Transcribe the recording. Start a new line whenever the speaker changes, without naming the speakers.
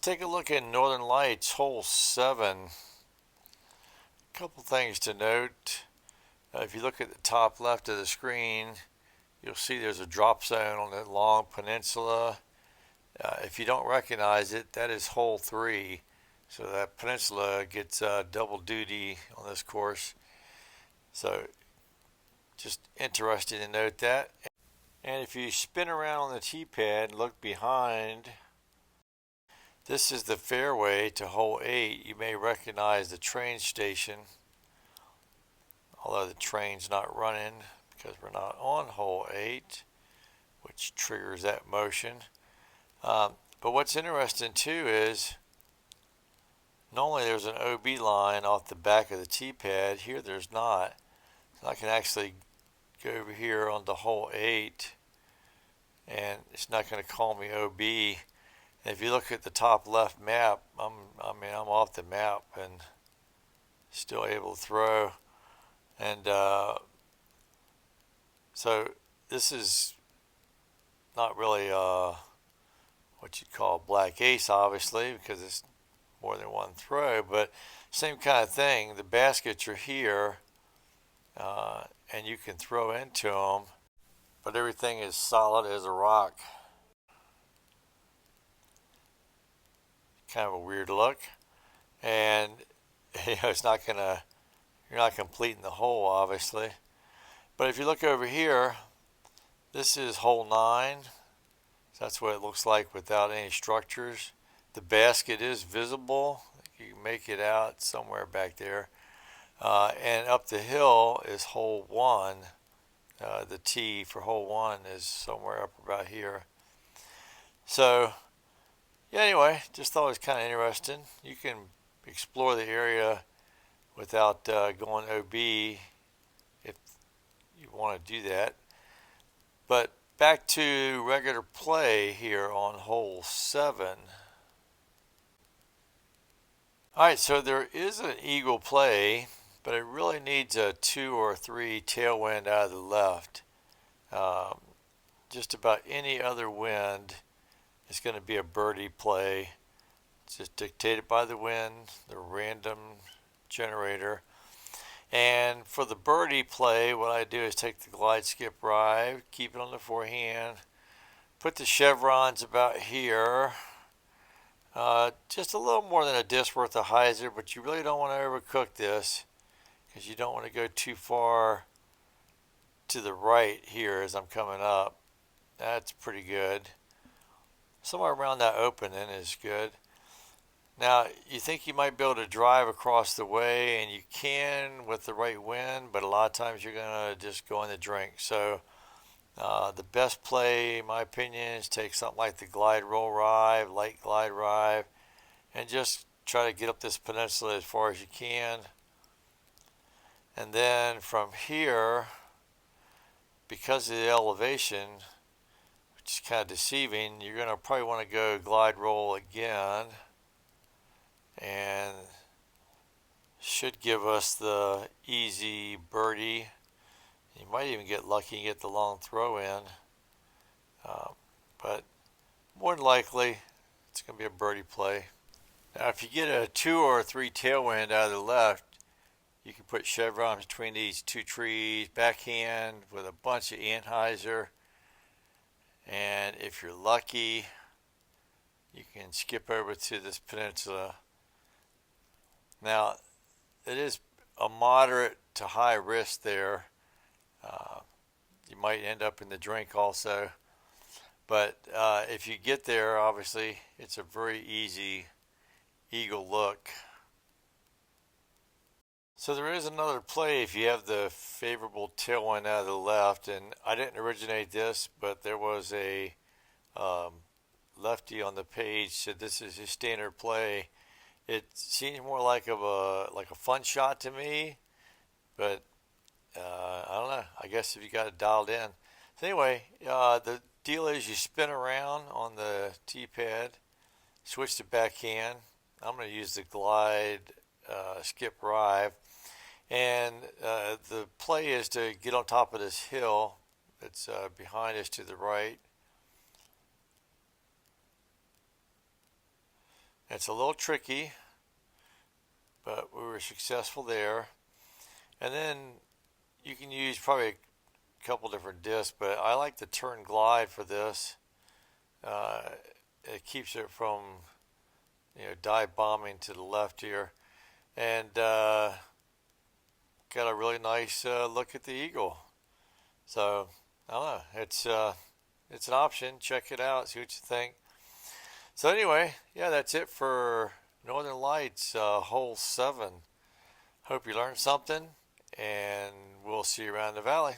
take a look at Northern Lights, hole 7. A couple things to note. If you look at the top left of the screen, you'll see there's a drop zone on the long peninsula. If you don't recognize it, that is hole 3. So that peninsula gets double duty on this course. So just interesting to note that. And if you spin around on the tee pad and look behind, this is the fairway to hole 8. You may recognize the train station, although the train's not running because we're not on hole 8, which triggers that motion. But what's interesting too is normally there's an OB line off the back of the tee pad. Here there's not. So I can actually go over here onto hole 8 and it's not going to call me OB. And if you look at the top left map, I'm off the map and still able to throw. And so this is not really what you'd call a black ace, obviously, because it's more than one throw, but same kind of thing. The baskets are here and you can throw into them, but everything is solid as a rock. Kind of a weird look, and it's not gonna, you're not completing the hole, obviously. But if you look over here, this is hole 9. So that's what it looks like without any structures. The basket is visible. You can make it out somewhere back there. And up the hill is hole 1. The tee for hole 1 is somewhere up about here. So yeah, anyway, just thought it was kind of interesting. You can explore the area without going OB if you want to do that. But back to regular play here on hole 7. Alright, so there is an eagle play, but it really needs a 2 or 3 tailwind out of the left. Just about any other wind is going to be a birdie play. It's just dictated by the wind, the random generator. And for the birdie play, what I do is take the glide, skip, ride, keep it on the forehand, put the chevrons about here. Just a little more than a disc worth of hyzer, but you really don't want to overcook this because you don't want to go too far to the right here as I'm coming up. That's pretty good. Somewhere around that opening is good. Now, you think you might be able to drive across the way, and you can with the right wind, but a lot of times you're going to just go in the drink. So the best play, in my opinion, is take something like the glide roll ride, light glide ride, and just try to get up this peninsula as far as you can. And then from here, because of the elevation, which is kind of deceiving, you're going to probably want to go glide roll again. And should give us the easy birdie. You might even get lucky and get the long throw in, but more than likely it's going to be a birdie play. Now if you get a 2 or 3 tailwind out of the left, you can put chevrons between these 2 trees, backhand with a bunch of anhyzer, and if you're lucky you can skip over to this peninsula. Now, it is a moderate to high risk there. You might end up in the drink also. But if you get there, obviously, it's a very easy eagle look. So there is another play if you have the favorable tailwind out of the left. And I didn't originate this, but there was a lefty on the page said this is his standard play. It seems more like a fun shot to me, but I don't know. I guess if you got it dialed in. So anyway, the deal is you spin around on the tee pad, switch to backhand. I'm going to use the glide, skip, ride, and the play is to get on top of this hill that's behind us to the right. It's a little tricky, but we were successful there. And then you can use probably a couple different discs, but I like the turn glide for this. Uh, it keeps it from dive bombing to the left here, and got a really nice look at the eagle. So I don't know, it's an option. Check it out, see what you think. So anyway, yeah, that's it for Northern Lights hole 7. Hope you learned something, and we'll see you around the valley.